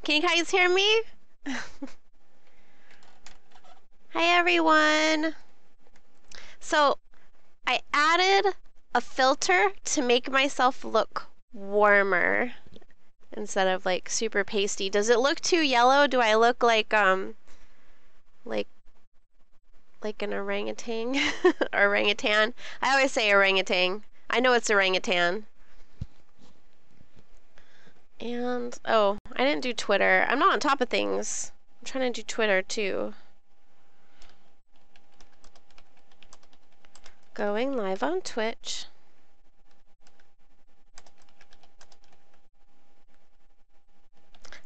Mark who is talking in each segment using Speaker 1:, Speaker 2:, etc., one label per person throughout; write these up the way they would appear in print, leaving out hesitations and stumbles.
Speaker 1: Can you guys hear me? Hi everyone. So I added a filter to make myself look warmer instead of like super pasty. Does it look too yellow? Do I look like like an orangutan or orangutan? I always say orangutan. I know it's orangutan. And oh, I didn't do Twitter. I'm not on top of things. I'm trying to do Twitter too. Going live on Twitch.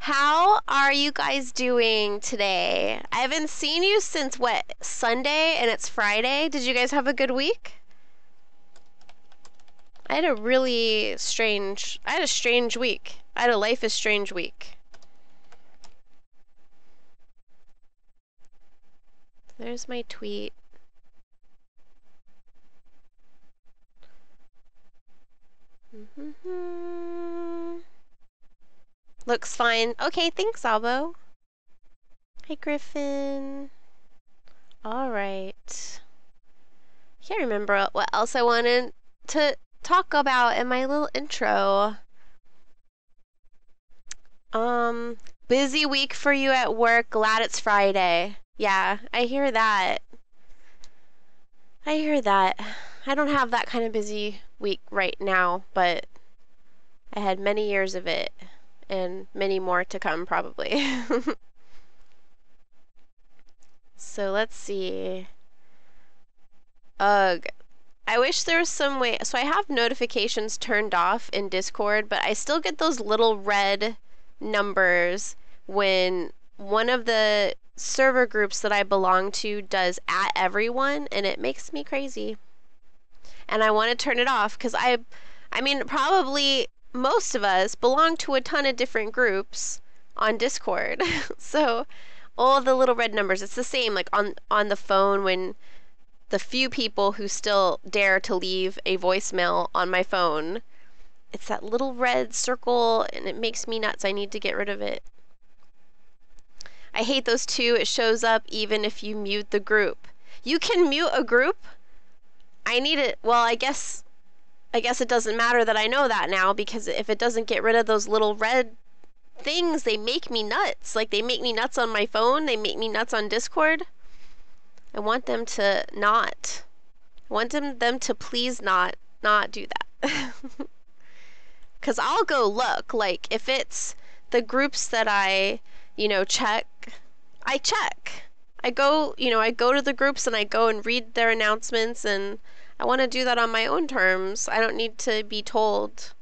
Speaker 1: How are you guys doing today? I haven't seen you since what, Sunday, and it's Friday. Did you guys have a good week? I had a strange week. I had a Life is Strange week. There's my tweet. Looks fine. Okay, thanks, Albo. Hi, Griffin. Alright. Can't remember what else I wanted to talk about in my little intro. Busy week for you at work. Glad it's Friday. Yeah, I hear that. I hear that. I don't have that kind of busy week right now, but I had many years of it, and many more to come probably. So let's see. Ugh. I wish there was some way. So I have notifications turned off in Discord, but I still get those little red numbers when one of the server groups that I belong to does at everyone, and it makes me crazy. And I want to turn it off because I mean, probably most of us belong to a ton of different groups on Discord. So all the little red numbers, it's the same like on the phone when the few people who still dare to leave a voicemail on my phone. It's that little red circle and it makes me nuts. I need to get rid of it. I hate those too. It shows up even if you mute the group. You can mute a group? I need it. Well, I guess it doesn't matter that I know that now, because if it doesn't get rid of those little red things, they make me nuts. Like, they make me nuts on my phone. They make me nuts on Discord. I want them to not. I want them to please not do that. Because I'll go look. Like, if it's the groups that I, check, I check. I go to the groups and I go and read their announcements, and I want to do that on my own terms. I don't need to be told.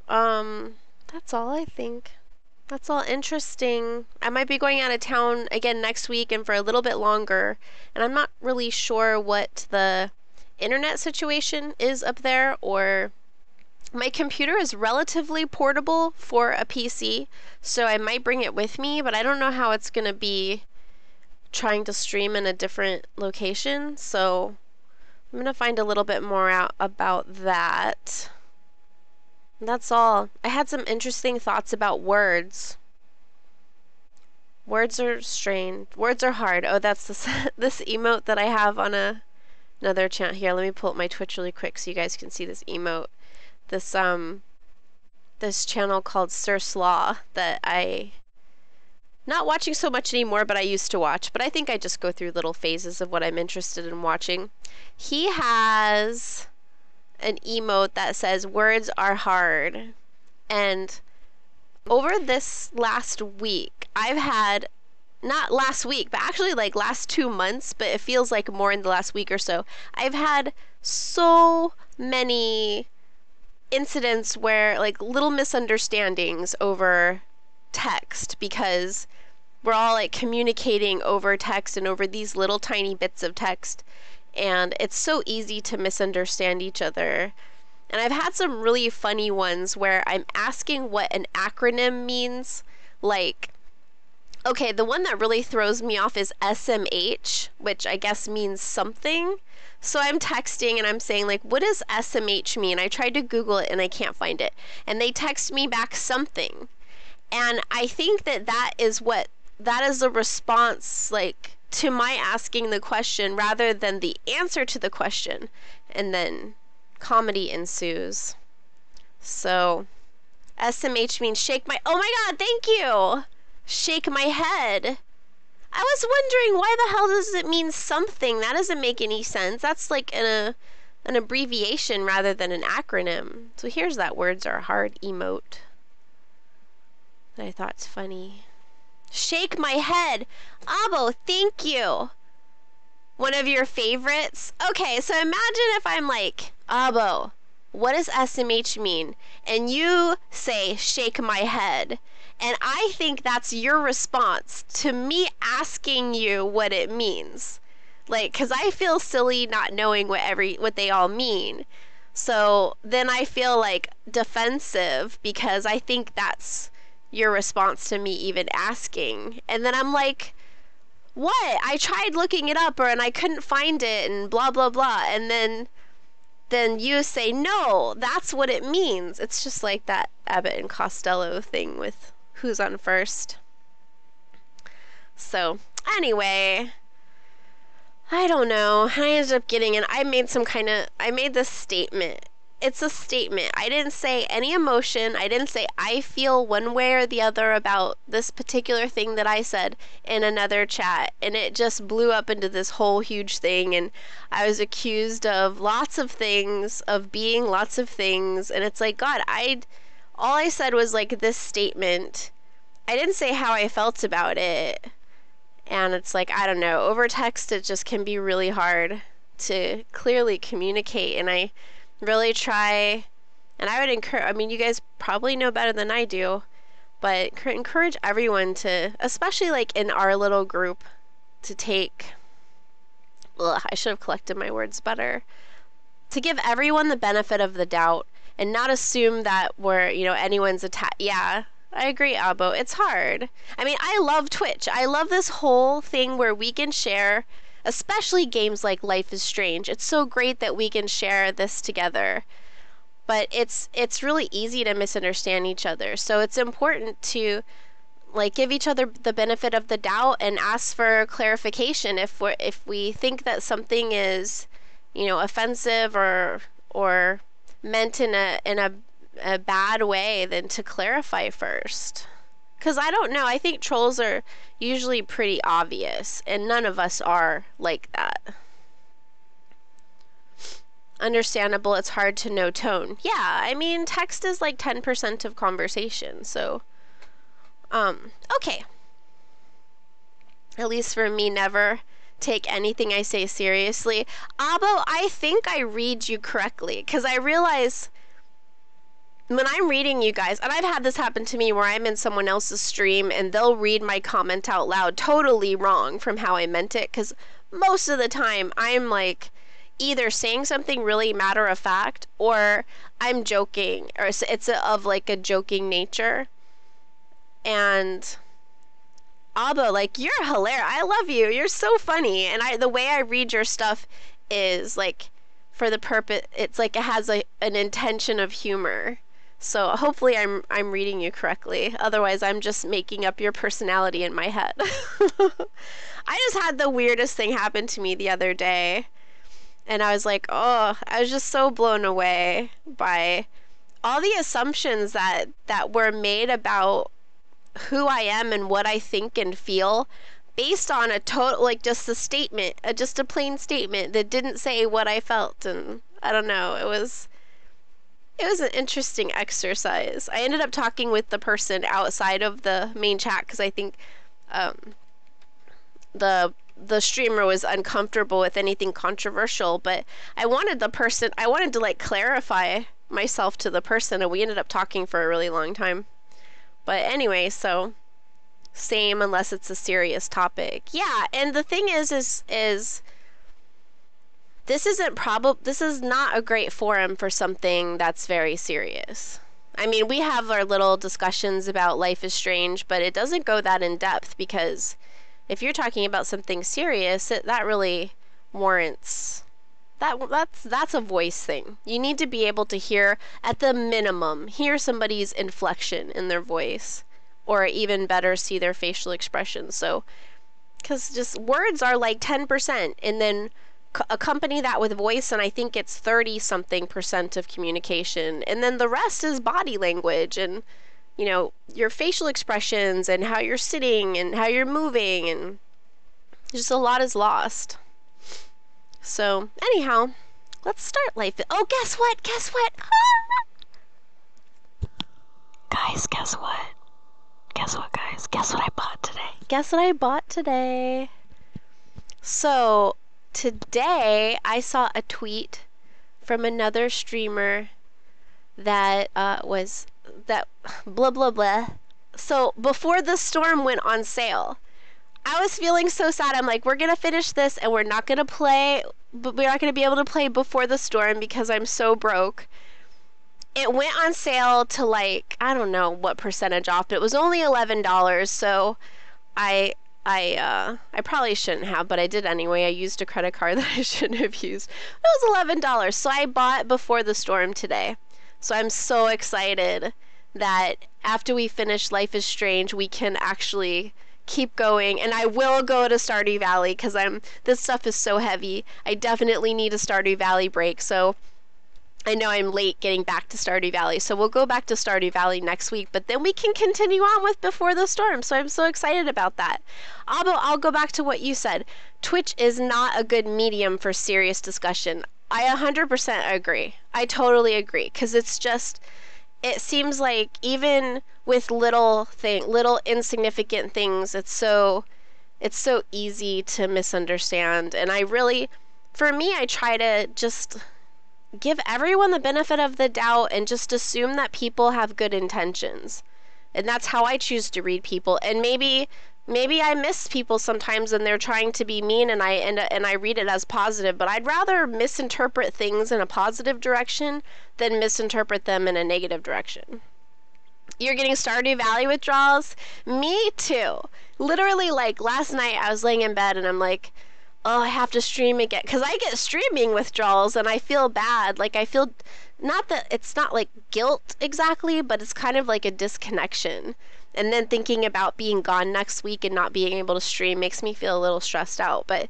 Speaker 1: That's all I think. That's all interesting. I might be going out of town again next week and for a little bit longer, and I'm not really sure what the internet situation is up there, or my computer is relatively portable for a PC, so I might bring it with me, but I don't know how it's going to be trying to stream in a different location, so I'm going to find a little bit more out about that. That's all. I had some interesting thoughts about words. Words are strange. Words are hard. Oh, that's this emote that I have on another channel. Here, let me pull up my Twitch really quick so you guys can see this emote. This channel called Sir Slaw that I not watching so much anymore, but I used to watch. But I think I just go through little phases of what I'm interested in watching. He has an emote that says words are hard, and over this last week I've had, not last week but actually like last 2 months, but it feels like more in the last week or so, I've had so many incidents where like little misunderstandings over text, because we're all like communicating over text and over these little tiny bits of text, and it's so easy to misunderstand each other. And I've had some really funny ones where I'm asking what an acronym means. Like, okay, the one that really throws me off is SMH, which I guess means something. So I'm texting and I'm saying, like, what does SMH mean? I tried to Google it and I can't find it. And they text me back something. And I think that is the response, like, to my asking the question rather than the answer to the question. And then comedy ensues. So, SMH means shake my... Oh my god, thank you! Shake my head. I was wondering, why the hell does it mean something? That doesn't make any sense. That's like an abbreviation rather than an acronym. So here's that words are hard emote that I thought's funny. Shake my head. Abo, thank you. One of your favorites? Okay, so imagine if I'm like, Abo, what does SMH mean? And you say, shake my head. And I think that's your response to me asking you what it means. Like, because I feel silly not knowing what they all mean. So then I feel like defensive because I think that's your response to me even asking. And then I'm like, what? I tried looking it up and I couldn't find it and blah, blah, blah. And then you say, no, that's what it means. It's just like that Abbott and Costello thing with who's on first. So, anyway, I don't know. I ended up getting it. I made this statement. It's a statement. I didn't say any emotion. I didn't say I feel one way or the other about this particular thing that I said in another chat. And it just blew up into this whole huge thing. And I was accused of lots of things, of being lots of things. And it's like, God, all I said was like this statement. I didn't say how I felt about it. And it's like, I don't know, over text it just can be really hard to clearly communicate. And I really try, and I would encourage, I mean, you guys probably know better than I do, but encourage everyone to, especially like in our little group, to take, I should have collected my words better, to give everyone the benefit of the doubt and not assume that anyone's attack. Yeah, I agree, Abo. It's hard. I mean, I love Twitch. I love this whole thing where we can share, especially games like Life is Strange. It's so great that we can share this together. But it's really easy to misunderstand each other. So it's important to like give each other the benefit of the doubt and ask for clarification if we think that something is, offensive or meant in a bad way, then to clarify first. Because I don't know, I think trolls are usually pretty obvious, and none of us are like that. Understandable, it's hard to know tone. Yeah, I mean, text is like 10% of conversation, so... okay. At least for me, never take anything I say seriously. Abo, I think I read you correctly, because I realize... when I'm reading you guys, and I've had this happen to me where I'm in someone else's stream and they'll read my comment out loud totally wrong from how I meant it, because most of the time I'm like either saying something really matter of fact or I'm joking, or it's of like a joking nature. And Abba, like, you're hilarious. I love you. You're so funny. And the way I read your stuff is like for the purpose, it's like it has an intention of humor. So hopefully I'm reading you correctly. Otherwise, I'm just making up your personality in my head. I just had the weirdest thing happen to me the other day. And I was like, oh, I was just so blown away by all the assumptions that were made about who I am and what I think and feel based on a total, like, just a statement, just a plain statement that didn't say what I felt. And I don't know, it was an interesting exercise. I ended up talking with the person outside of the main chat because I think the streamer was uncomfortable with anything controversial, but I wanted to like clarify myself to the person, and we ended up talking for a really long time. But anyway, so same unless it's a serious topic. Yeah, and the thing is this is not a great forum for something that's very serious. I mean, we have our little discussions about Life is Strange, but it doesn't go that in depth, because if you're talking about something serious, that really warrants that's a voice thing. You need to be able to hear, at the minimum, somebody's inflection in their voice. or even better, see their facial expressions. So, because just words are like 10%, and then accompany that with voice, and I think it's 30 something percent of communication, and then the rest is body language and, you know, your facial expressions and how you're sitting and how you're moving, and just a lot is lost. So anyhow, let's start life. Oh, guess what? Guess what? Guys, guess what? Guess what, guys? Guess what I bought today? Guess what I bought today? So today I saw a tweet from another streamer that was that blah blah blah. So before the storm went on sale, I was feeling so sad. I'm like, we're gonna finish this and we're not gonna play, but we're not gonna be able to play before the storm because I'm so broke. It went on sale to like, I don't know what percentage off, but it was only $11. So I probably shouldn't have, but I did anyway. I used a credit card that I shouldn't have used. It was $11. So I bought before the storm today. So I'm so excited that after we finish Life is Strange, we can actually keep going. And I will go to Stardew Valley because this stuff is so heavy. I definitely need a Stardew Valley break. So I know I'm late getting back to Stardew Valley, so we'll go back to Stardew Valley next week, but then we can continue on with Before the Storm, so I'm so excited about that. I'll go back to what you said. Twitch is not a good medium for serious discussion. I 100% agree. I totally agree, because it's just, it seems like even with little insignificant things, it's so easy to misunderstand, and for me, I try to just give everyone the benefit of the doubt and just assume that people have good intentions. And that's how I choose to read people. And maybe I miss people sometimes and they're trying to be mean and I read it as positive, but I'd rather misinterpret things in a positive direction than misinterpret them in a negative direction. You're getting Stardew Valley withdrawals? Me too. Literally, like last night I was laying in bed and I'm like, oh, I have to stream again. Because I get streaming withdrawals and I feel bad. Like, I feel, not that, it's not like guilt exactly, but it's kind of like a disconnection. And then thinking about being gone next week and not being able to stream makes me feel a little stressed out. But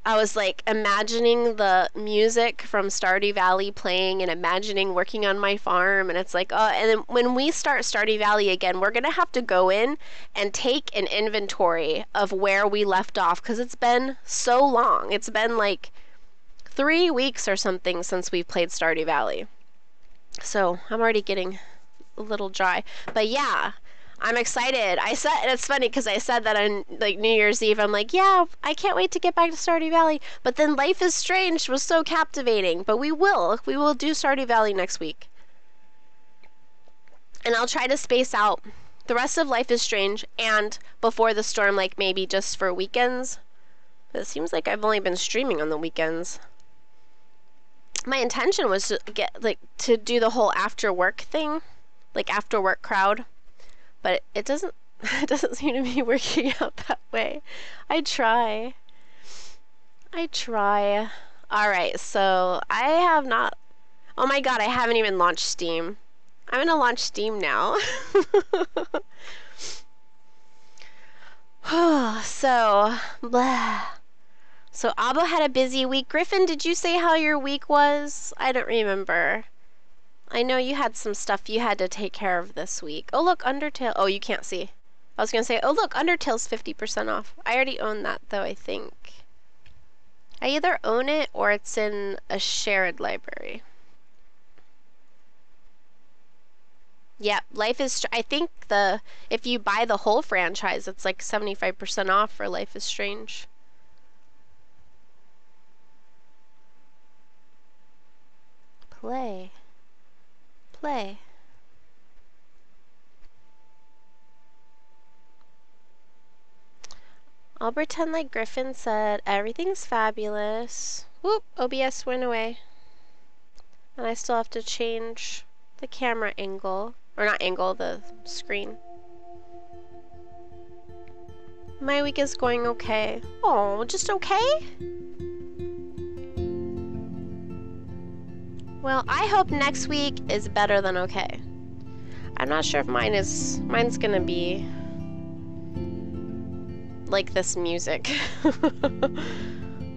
Speaker 1: I was like imagining the music from Stardew Valley playing and imagining working on my farm, and it's like, oh, and then when we start Stardew Valley again, we're gonna have to go in and take an inventory of where we left off, because it's been so long. It's been like 3 weeks or something since we've played Stardew Valley. So I'm already getting a little dry. But yeah, I'm excited. And it's funny because I said that on like New Year's Eve. I'm like, yeah, I can't wait to get back to Stardew Valley. But then Life is Strange was so captivating. But we will do Stardew Valley next week. And I'll try to space out the rest of Life is Strange and Before the Storm, like maybe just for weekends. But it seems like I've only been streaming on the weekends. My intention was to do the whole after work thing, like after work crowd. But it doesn't seem to be working out that way. I try. Alright, so I have not... Oh my god, I haven't even launched Steam. I'm gonna launch Steam now. So, blah. So Abo had a busy week. Griffin, did you say how your week was? I don't remember. I know you had some stuff you had to take care of this week. Oh, look, Undertale. Oh, you can't see. I was going to say, oh, look, Undertale's 50% off. I already own that, though, I think. I either own it or it's in a shared library. Yeah, Life is... I think if you buy the whole franchise, it's like 75% off for Life is Strange. Play. I'll pretend like Griffin said everything's fabulous. Whoop, OBS went away. And I still have to change the camera angle. Or not angle, the screen. My week is going okay. Oh, just okay? Well, I hope next week is better than okay. I'm not sure if mine's gonna be like this music.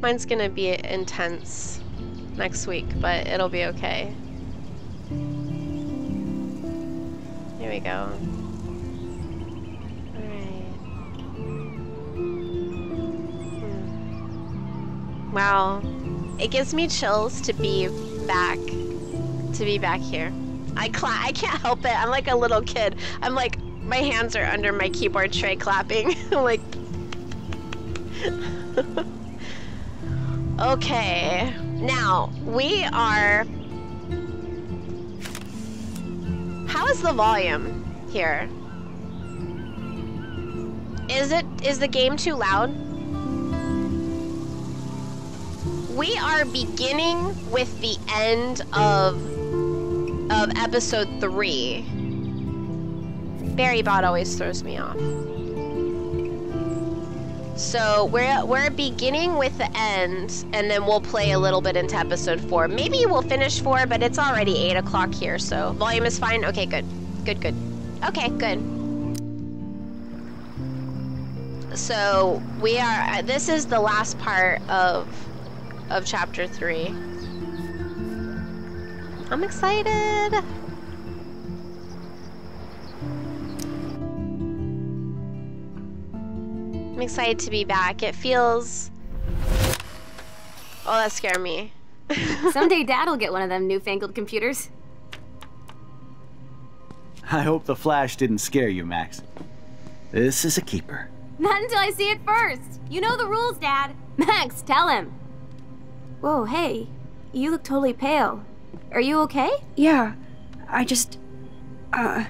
Speaker 1: Mine's gonna be intense next week, but it'll be okay. Here we go. Alright. Wow. It gives me chills to be back here. I can't help it. I'm like a little kid. I'm like, my hands are under my keyboard tray clapping. I'm like... Okay. Now, we are... How is the volume here? Is the game too loud? We are beginning with the end of episode 3. Barry Bot always throws me off. So we're beginning with the end, and then we'll play a little bit into episode 4. Maybe we'll finish 4, but it's already 8 o'clock here, so volume is fine. Okay, good. Good. Okay, good. So this is the last part of chapter 3. I'm excited. I'm excited to be back. It feels... Oh, that scared me.
Speaker 2: Someday Dad'll get one of them newfangled computers.
Speaker 3: I hope the flash didn't scare you, Max. This is a keeper.
Speaker 2: Not until I see it first. You know the rules, Dad. Max, tell him. Whoa, hey. You look totally pale. Are you okay?
Speaker 4: Yeah, I just... Yeah,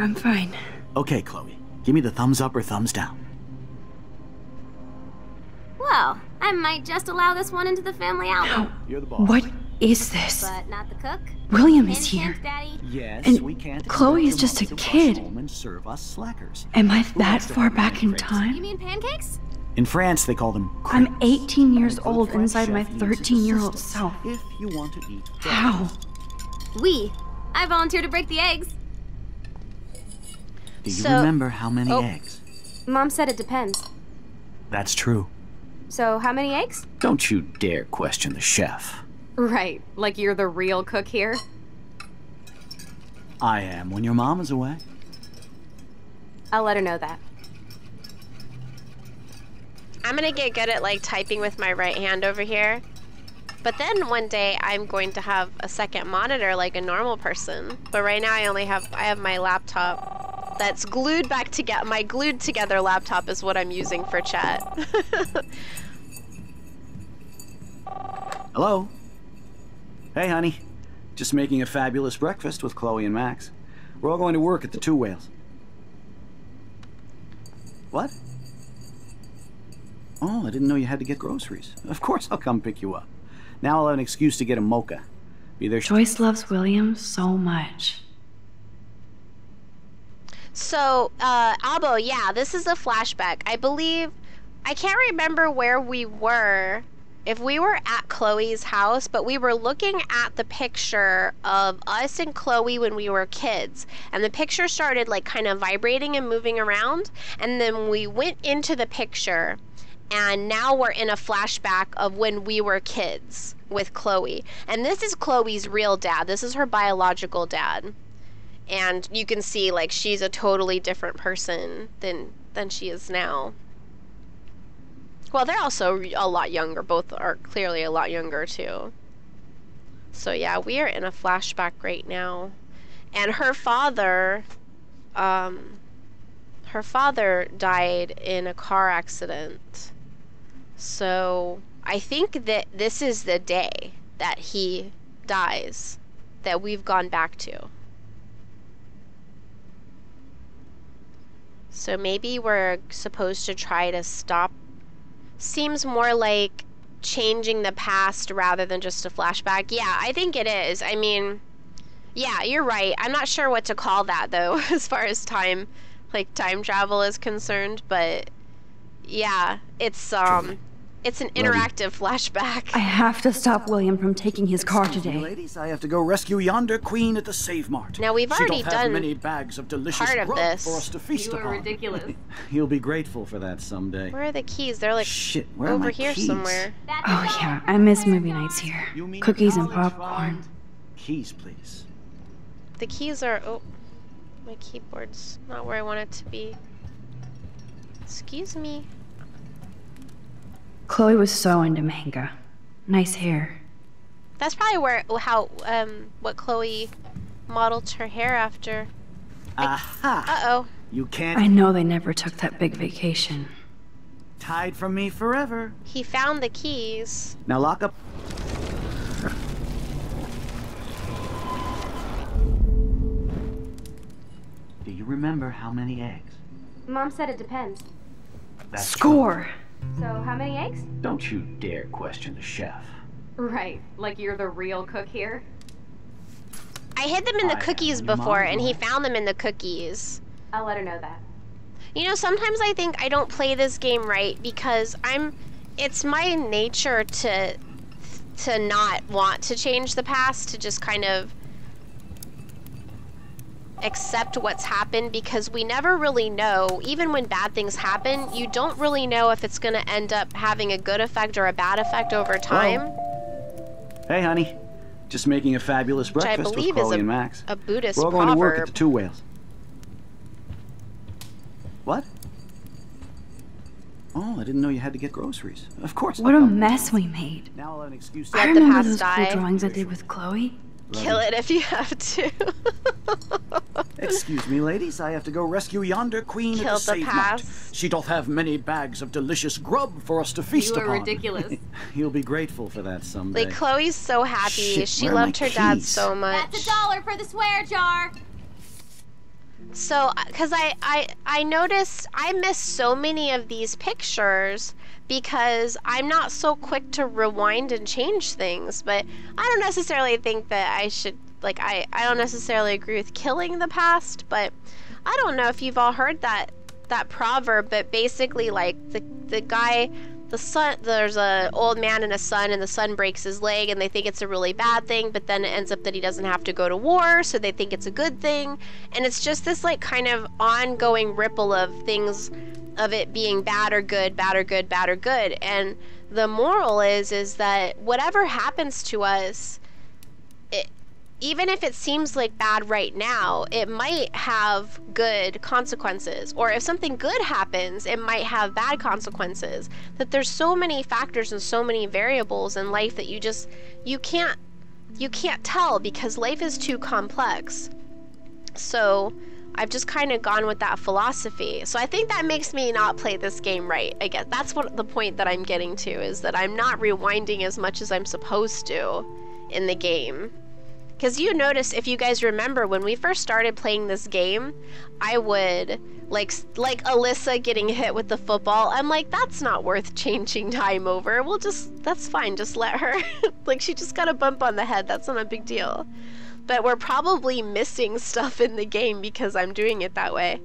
Speaker 4: I'm fine.
Speaker 3: Okay, Chloe. Give me the thumbs up or thumbs down.
Speaker 2: Well, I might just allow this one into the family album.
Speaker 3: You're the boss.
Speaker 4: What is this?
Speaker 2: But not the cook.
Speaker 4: William is
Speaker 2: Hint,
Speaker 4: here.
Speaker 2: hint, Daddy.
Speaker 3: Yes,
Speaker 4: And
Speaker 3: we can't
Speaker 4: Chloe
Speaker 3: expect
Speaker 4: is just a
Speaker 3: your mom to
Speaker 4: kid.
Speaker 3: rush home and serve us slackers.
Speaker 4: Am I
Speaker 3: Who
Speaker 4: that
Speaker 3: wants to
Speaker 4: far
Speaker 3: have
Speaker 4: back in
Speaker 3: crepes?
Speaker 2: You
Speaker 4: time?
Speaker 2: mean pancakes?
Speaker 3: In France, they call them
Speaker 4: I'm
Speaker 3: crepes.
Speaker 4: 18 years
Speaker 3: And a good
Speaker 4: old
Speaker 3: French
Speaker 4: inside my
Speaker 3: chef uses
Speaker 4: 13-year-old
Speaker 3: assistance
Speaker 4: self.
Speaker 3: If you want to eat
Speaker 4: How?
Speaker 2: I volunteer to break the eggs.
Speaker 3: Do you
Speaker 1: So-
Speaker 3: remember how many
Speaker 1: Oh.
Speaker 3: eggs?
Speaker 2: Mom said it depends.
Speaker 3: That's true.
Speaker 2: So, how many eggs?
Speaker 3: Don't you dare question the chef.
Speaker 2: Right, like you're the real cook here.
Speaker 3: I am when your mom is away.
Speaker 2: I'll let her know that.
Speaker 1: I'm gonna get good at like typing with my right hand over here. But then one day I'm going to have a second monitor like a normal person. But right now I have my laptop that's glued back together. My glued together laptop is what I'm using for chat.
Speaker 3: Hello? Hey, honey. Just making a fabulous breakfast with Chloe and Max. We're all going to work at the Two Whales. What? Oh, I didn't know you had to get groceries. Of course I'll come pick you up. Now I'll have an excuse to get a mocha. Be there.
Speaker 4: Joyce loves William so much.
Speaker 1: So, Abo, yeah, this is a flashback. I believe, I can't remember where we were, if we were at Chloe's house, but we were looking at the picture of us and Chloe when we were kids. And the picture started like kind of vibrating and moving around. And then we went into the picture, and now we're in a flashback of when we were kids with Chloe. And this is Chloe's real dad. This is her biological dad. And you can see like she's a totally different person than she is now. Well, they're also a lot younger. Both are clearly a lot younger too. So yeah, we are in a flashback right now. And her father died in a car accident. So I think that this is the day that he dies that we've gone back to. So maybe we're supposed to try to stop. Seems more like changing the past rather than just a flashback. Yeah, I think it is. I mean, yeah, you're right. I'm not sure what to call that though, as far as time travel is concerned, but yeah, it's It's an
Speaker 3: Love you.
Speaker 1: interactive flashback.
Speaker 4: I have to stop William from taking his car
Speaker 3: Excuse me,
Speaker 4: today.
Speaker 3: ladies, I have to go rescue yonder queen at the Save Mart.
Speaker 1: Now, we've already
Speaker 3: she doth
Speaker 1: done
Speaker 3: have many bags of delicious
Speaker 1: part of
Speaker 3: grub
Speaker 1: this.
Speaker 3: for us to feast
Speaker 2: You are
Speaker 3: upon.
Speaker 2: ridiculous.
Speaker 3: You'll be grateful for that someday.
Speaker 1: Where are the keys? They're like
Speaker 3: Shit, where are
Speaker 1: over
Speaker 3: my
Speaker 1: here
Speaker 3: keys?
Speaker 1: somewhere.
Speaker 4: Oh yeah, I miss movie nights here.
Speaker 3: You mean
Speaker 4: Cookies and
Speaker 3: college
Speaker 4: popcorn.
Speaker 3: fund? Keys, please.
Speaker 1: The keys are... Oh, my keyboard's not where I want it to be. Excuse me.
Speaker 4: Chloe was so into manga. Nice hair.
Speaker 1: That's probably what Chloe modeled her hair after.
Speaker 3: Aha!
Speaker 1: Uh-oh.
Speaker 3: You can't
Speaker 4: I know they never took that big vacation.
Speaker 3: hide from me forever.
Speaker 1: He found the keys.
Speaker 3: Now lock up. Do you remember how many eggs?
Speaker 2: Mom said it depends.
Speaker 3: That's
Speaker 4: Score!
Speaker 2: So, how many eggs?
Speaker 3: true. Don't you dare question the chef.
Speaker 2: Right, like you're the real cook here.
Speaker 1: I hid them in the
Speaker 3: I
Speaker 1: cookies
Speaker 3: am your
Speaker 1: before,
Speaker 3: mom,
Speaker 1: and he
Speaker 3: Mom.
Speaker 1: found them in the cookies.
Speaker 2: I'll let her know that.
Speaker 1: You know, sometimes I think I don't play this game right because it's my nature to not want to change the past, to just kind of accept what's happened, because we never really know. Even when bad things happen, you don't really know if it's going to end up having a good effect or a bad effect over time.
Speaker 3: Hey, honey. Just making a fabulous
Speaker 1: Which I
Speaker 3: breakfast with
Speaker 1: believe is
Speaker 3: Chloe and Max.
Speaker 1: a Buddhist
Speaker 3: We're all going to work at
Speaker 1: proverb.
Speaker 3: the Two Whales. What? Oh, I didn't know you had to get groceries. Of course.
Speaker 4: What
Speaker 3: I'll
Speaker 4: a
Speaker 3: come.
Speaker 4: mest we made.
Speaker 3: Now I'll have an excuse
Speaker 1: Let
Speaker 4: I
Speaker 1: the
Speaker 4: remember
Speaker 1: past
Speaker 4: those
Speaker 1: die.
Speaker 4: cool drawings I did with Chloe.
Speaker 1: Kill it if you have to.
Speaker 3: Excuse me, ladies. I have to go rescue yonder queen
Speaker 1: Kill
Speaker 3: at
Speaker 1: the
Speaker 3: the Save Mart.
Speaker 1: past.
Speaker 3: She doth have many bags of delicious grub for us to feast
Speaker 2: You are
Speaker 3: upon.
Speaker 2: ridiculous.
Speaker 3: You'll be grateful for that someday.
Speaker 1: Like, Chloe's so happy.
Speaker 3: Shit,
Speaker 1: She
Speaker 3: where are my
Speaker 1: loved her dad
Speaker 3: keys?
Speaker 1: so much.
Speaker 2: That's $1 for the swear jar!
Speaker 1: So, because I noticed I missed so many of these pictures because I'm not so quick to rewind and change things. But I don't necessarily think that I should, like, I don't necessarily agree with killing the past, but I don't know if you've all heard that proverb, but basically, like, the guy, the son, there's a old man and a son, and the son breaks his leg, and they think it's a really bad thing, but then it ends up that he doesn't have to go to war, so they think it's a good thing, and it's just this, like, kind of ongoing ripple of things, of it being bad or good, bad or good, bad or good, and the moral is that whatever happens to us, even if it seems like bad right now, it might have good consequences. Or if something good happens, it might have bad consequences. That there's so many factors and so many variables in life that you can't tell because life is too complex. So I've just kind of gone with that philosophy. So I think that makes me not play this game right. I guess that's what the point that I'm getting to, is that I'm not rewinding as much as I'm supposed to in the game. Because you notice, if you guys remember, when we first started playing this game, I would, like Alyssa getting hit with the football, I'm like, that's not worth changing time over. That's fine, just let her. Like, she just got a bump on the head, that's not a big deal. But we're probably missing stuff in the game because I'm doing it that way.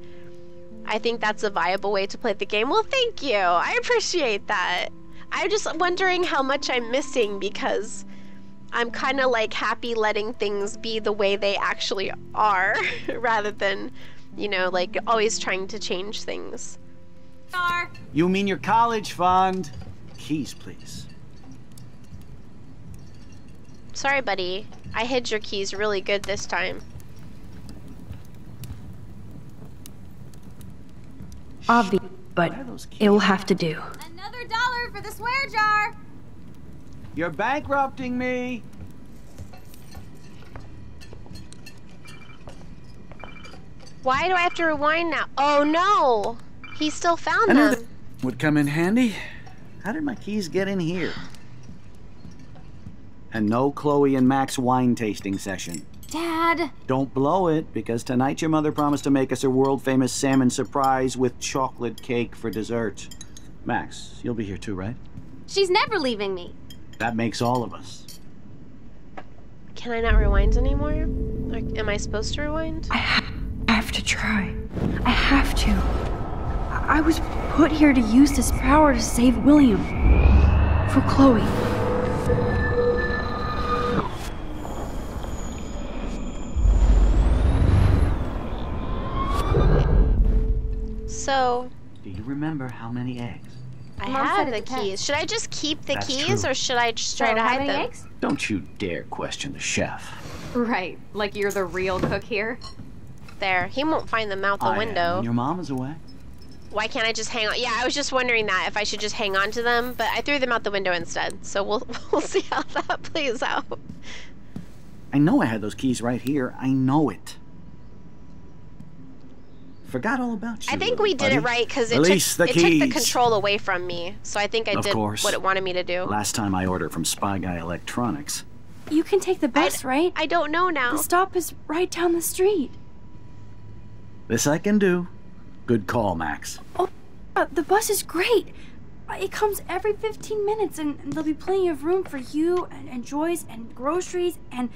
Speaker 1: I think that's a viable way to play the game. Well, thank you. I appreciate that. I'm just wondering how much I'm missing because I'm kind of like happy letting things be the way they actually are rather than, you know, like always trying to change things.
Speaker 3: You mean your college fund? Keys, please.
Speaker 1: Sorry, buddy. I hid your keys really good this time.
Speaker 4: Obvious, but
Speaker 3: Where are those keys?
Speaker 4: it'll have to do.
Speaker 2: Another $1 for the swear jar!
Speaker 3: You're bankrupting me.
Speaker 1: Why do I have to rewind now? Oh no! He still found
Speaker 3: I knew
Speaker 1: them.
Speaker 3: that would come in handy. How did my keys get in here? And no Chloe and Max wine tasting session.
Speaker 2: Dad!
Speaker 3: Don't blow it, because tonight your mother promised to make us a world-famous salmon surprise with chocolate cake for dessert. Max, you'll be here too, right?
Speaker 2: She's never leaving me.
Speaker 3: That makes all of us.
Speaker 1: Can I not rewind anymore? Or am I supposed to rewind?
Speaker 4: I have to try. I have to. I was put here to use this power to save William. For Chloe.
Speaker 1: So,
Speaker 3: Do you remember how many eggs?
Speaker 1: I
Speaker 2: Mom
Speaker 1: have
Speaker 2: said
Speaker 1: the
Speaker 2: it depends.
Speaker 1: keys. Should I just keep the
Speaker 3: That's
Speaker 1: keys
Speaker 3: true.
Speaker 1: or should I just
Speaker 2: So,
Speaker 1: try to
Speaker 2: how
Speaker 1: hide
Speaker 2: many
Speaker 1: them?
Speaker 2: eggs?
Speaker 3: Don't you dare question the chef.
Speaker 2: Right, like you're the real cook here.
Speaker 1: There. He won't find them out the
Speaker 3: I am
Speaker 1: window.
Speaker 3: when your mom is away.
Speaker 1: Why can't I just hang on? Yeah, I was just wondering that if I should just hang on to them, but I threw them out the window instead. So we'll see how that plays out.
Speaker 3: I know I had those keys right here. I know it. Forgot all about you.
Speaker 1: I think we did
Speaker 3: buddy.
Speaker 1: it right because it
Speaker 3: Release
Speaker 1: took
Speaker 3: the
Speaker 1: the
Speaker 3: keys.
Speaker 1: control away from me. So I think I
Speaker 3: Of
Speaker 1: did
Speaker 3: course.
Speaker 1: what it wanted me to do.
Speaker 3: Last time I ordered from Spy Guy Electronics.
Speaker 4: You can take the bus, right?
Speaker 1: I don't know now.
Speaker 4: The stop is right down the street.
Speaker 3: This I can do. Good call, Max.
Speaker 4: The bus is great. It comes every 15 minutes, and there'll be plenty of room for you and Joyce and groceries, and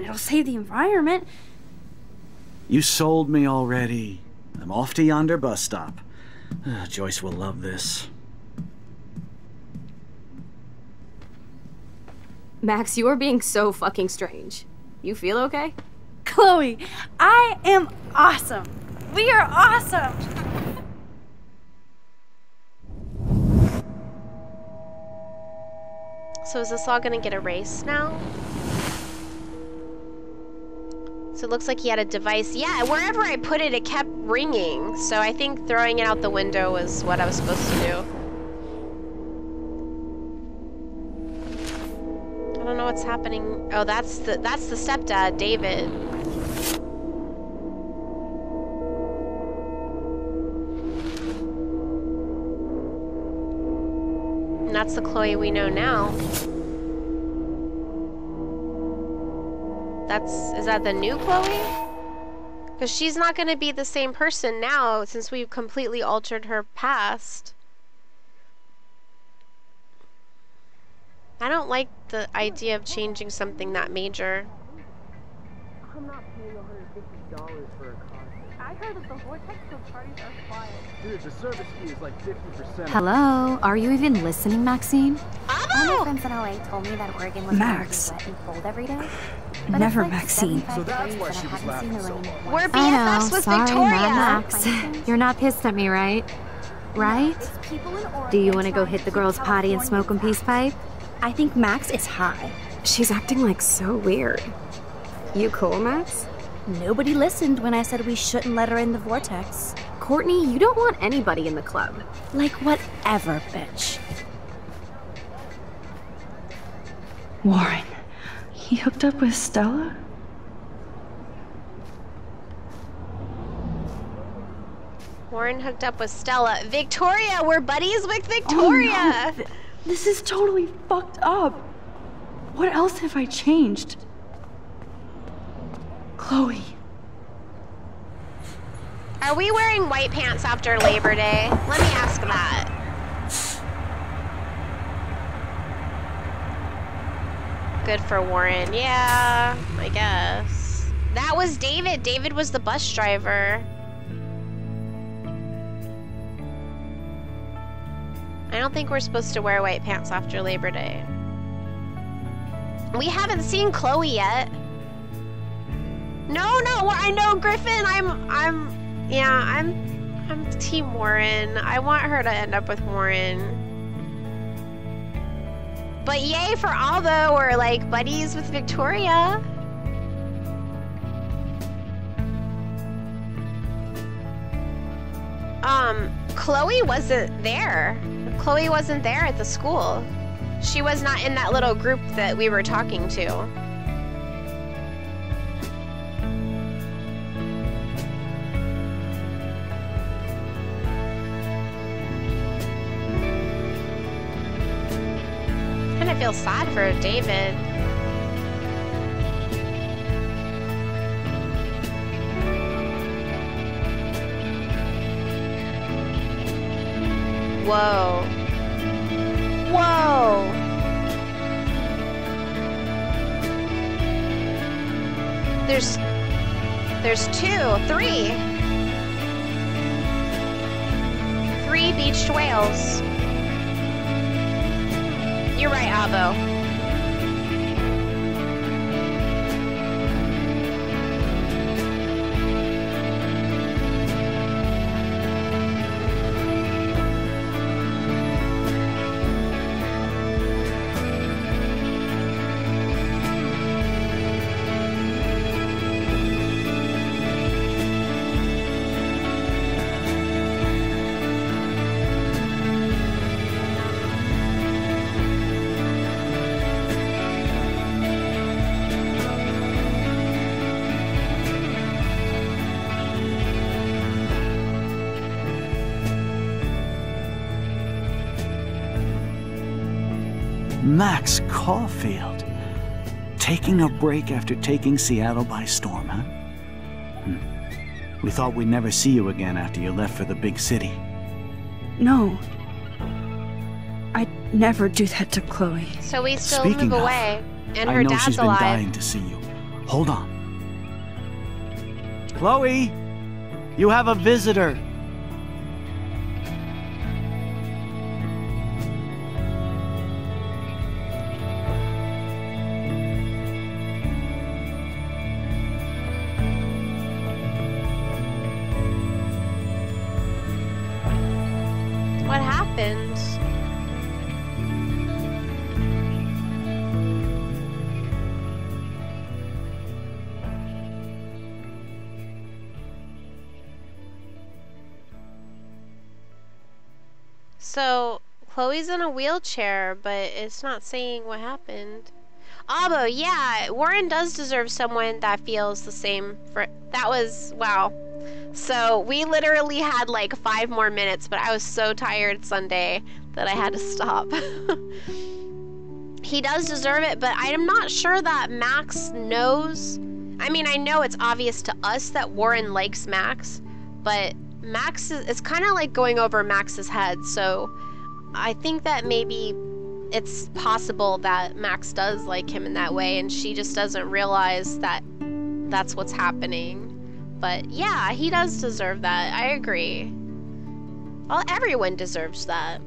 Speaker 4: it'll save the environment.
Speaker 3: You sold me already. I'm off to yonder bus stop. Joyce will love this.
Speaker 2: Max, you are being so fucking strange. You feel okay?
Speaker 4: Chloe, I am awesome. We are awesome.
Speaker 1: So is this all gonna get erased now? So it looks like he had a device. Yeah, wherever I put it, it kept ringing. So I think throwing it out the window was what I was supposed to do. I don't know what's happening. Oh, that's the stepdad, David. And that's the Chloe we know now. Is that the new Chloe? Because she's not going to be the same person now since we've completely altered her past. I don't like the idea of changing something that major.
Speaker 5: I'm not paying $150 for a concert.
Speaker 6: I heard that the Vortex Club parties are wild.
Speaker 5: Dude, the service fee is like 50%.
Speaker 7: Hello? Are you even listening, Maxine?
Speaker 8: All my friends in LA told me that Oregon was
Speaker 4: Max.
Speaker 8: wet and cold every day. But
Speaker 4: Never
Speaker 8: it's like
Speaker 4: Maxine.
Speaker 8: 75
Speaker 5: So that's
Speaker 8: degrees
Speaker 5: why
Speaker 8: and
Speaker 5: she
Speaker 8: I
Speaker 5: was
Speaker 8: haven't seen
Speaker 5: laughing
Speaker 8: the
Speaker 5: so
Speaker 8: rain in
Speaker 5: hard.
Speaker 1: We're
Speaker 8: months.
Speaker 7: I
Speaker 1: BFFs
Speaker 7: know,
Speaker 1: with
Speaker 7: sorry,
Speaker 1: Victoria.
Speaker 7: Mad Max. You're not pissed at me, right? Right?
Speaker 8: It's people in Oregon
Speaker 7: Do you want to go
Speaker 8: trying
Speaker 7: hit the
Speaker 8: keep
Speaker 7: girls' potty and
Speaker 8: California
Speaker 7: smoke a peace pipe?
Speaker 4: I think Max is high.
Speaker 2: She's acting like so weird. You cool, Max?
Speaker 4: Nobody listened when I said we shouldn't let her in the vortex.
Speaker 2: Courtney, you don't want anybody in the club.
Speaker 4: Like whatever, bitch. Warren, he hooked up with Stella?
Speaker 1: Warren hooked up with Stella. Victoria, we're buddies with Victoria.
Speaker 4: Oh, no. This is totally fucked up. What else have I changed? Chloe.
Speaker 1: Are we wearing white pants after Labor Day? Let me ask that. Good for Warren. Yeah, I guess. That was David. David was the bus driver. I don't think we're supposed to wear white pants after Labor Day. We haven't seen Chloe yet. No, I know Griffin. I'm Team Warren. I want her to end up with Warren. But yay for Aldo, we're like buddies with Victoria. Chloe wasn't there. Chloe wasn't there at the school. She was not in that little group that we were talking to. I feel sad for David. Whoa. Whoa. There's 2, 3. 3 beached whales. You're right, Abo.
Speaker 3: Max Caulfield. Taking a break after taking Seattle by storm, huh? We thought we'd never see you again after you left for the big city.
Speaker 4: No. I'd never do that to Chloe.
Speaker 1: So we still
Speaker 3: Speaking
Speaker 1: move
Speaker 3: of,
Speaker 1: away, and
Speaker 3: I
Speaker 1: her
Speaker 3: know
Speaker 1: dad's
Speaker 3: she's been
Speaker 1: alive.
Speaker 3: dying to see you. Hold on. Chloe! You have a visitor!
Speaker 1: What happened? So, Chloe's in a wheelchair, but it's not saying what happened. Abo, yeah, Warren does deserve someone that feels the same for... That was... Wow. So, we literally had like 5 more minutes, but I was so tired Sunday that I had to stop. He does deserve it, but I'm not sure that Max knows. I mean, I know it's obvious to us that Warren likes Max, but Max is... It's kind of like going over Max's head, so I think that maybe it's possible that Max does like him in that way, and she just doesn't realize that that's what's happening. But yeah, he does deserve that. I agree. Well, everyone deserves that.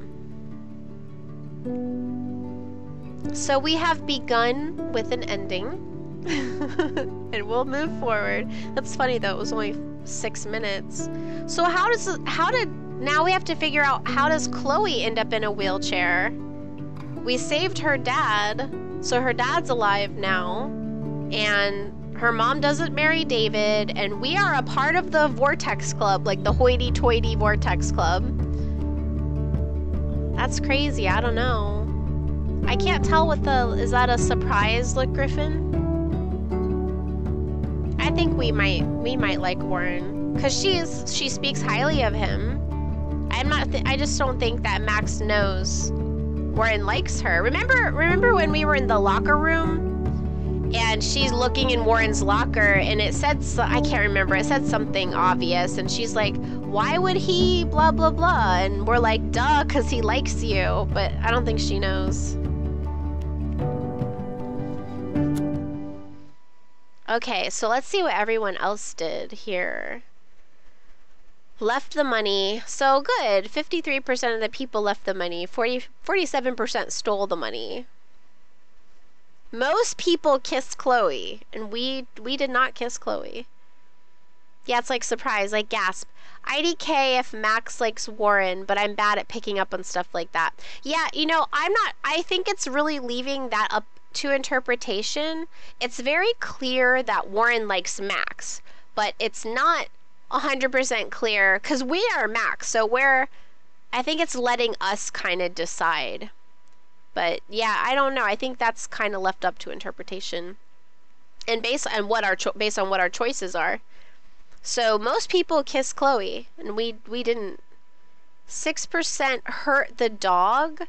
Speaker 1: So we have begun with an ending. And we'll move forward. That's funny though, it was only 6 minutes. So now we have to figure out, how does Chloe end up in a wheelchair? We saved her dad, so her dad's alive now. And her mom doesn't marry David, and we are a part of the Vortex Club, like the hoity-toity Vortex Club. That's crazy, I don't know. I can't tell what is that a surprise look, Griffin? I think we might like Warren, because she speaks highly of him. I just don't think that Max knows Warren likes her. Remember when we were in the locker room? And she's looking in Warren's locker, and it said, I can't remember, it said something obvious, and she's like, why would he blah blah blah? And we're like, duh, because he likes you. But I don't think she knows. Okay, so let's see what everyone else did here. Left the money. So good, 53% of the people left the money. 47% stole the money. Most people kissed Chloe, and we did not kiss Chloe. Yeah, it's like surprise, like gasp. IDK if Max likes Warren, but I'm bad at picking up on stuff like that. Yeah, you know, I think it's really leaving that up to interpretation. It's very clear that Warren likes Max, but it's not 100% clear, because we are Max, so I think it's letting us kind of decide. But yeah, I don't know. I think that's kind of left up to interpretation, and based on what our choices are. So most people kiss Chloe, and we didn't. 6% hurt the dog.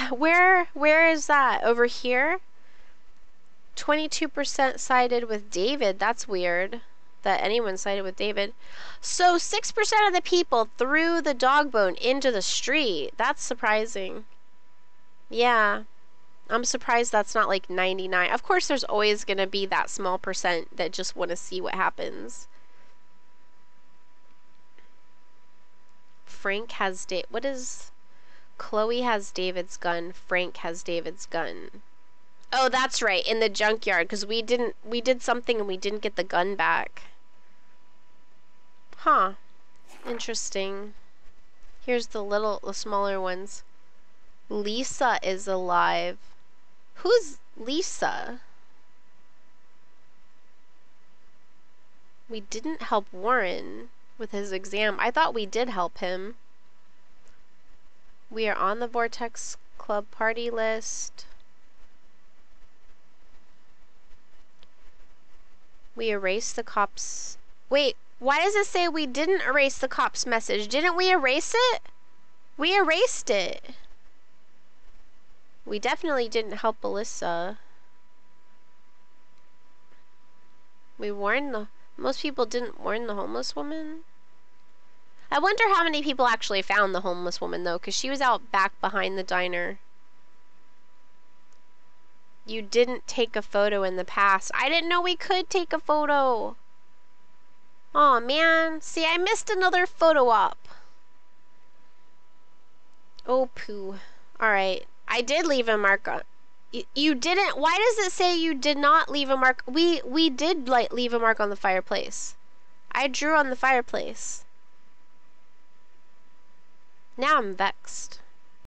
Speaker 1: Where is that? Over here? 22% sided with David. That's weird that anyone sided with David. So 6% of the people threw the dog bone into the street. That's surprising. Yeah. I'm surprised that's not like 99. Of course, there's always going to be that small percent that just want to see what happens. Frank has what is Chloe has David's gun, Frank has David's gun. Oh, that's right, in the junkyard, because we did something and we didn't get the gun back. Huh. Interesting. Here's the smaller ones. Lisa is alive. Who's Lisa? We didn't help Warren with his exam. I thought we did help him. We are on the Vortex Club party list. We erased the cops. Wait, why does it say we didn't erase the cops message? Didn't we erase it? We erased it. We definitely didn't help Alyssa. We warned most people didn't warn the homeless woman. I wonder how many people actually found the homeless woman though, because she was out back behind the diner. You didn't take a photo in the past. I didn't know we could take a photo. Aw, man. See, I missed another photo op. Oh, poo. Alright. I did leave a mark on... You didn't... Why does it say you did not leave a mark? We did, like, leave a mark on the fireplace. I drew on the fireplace. Now I'm vexed.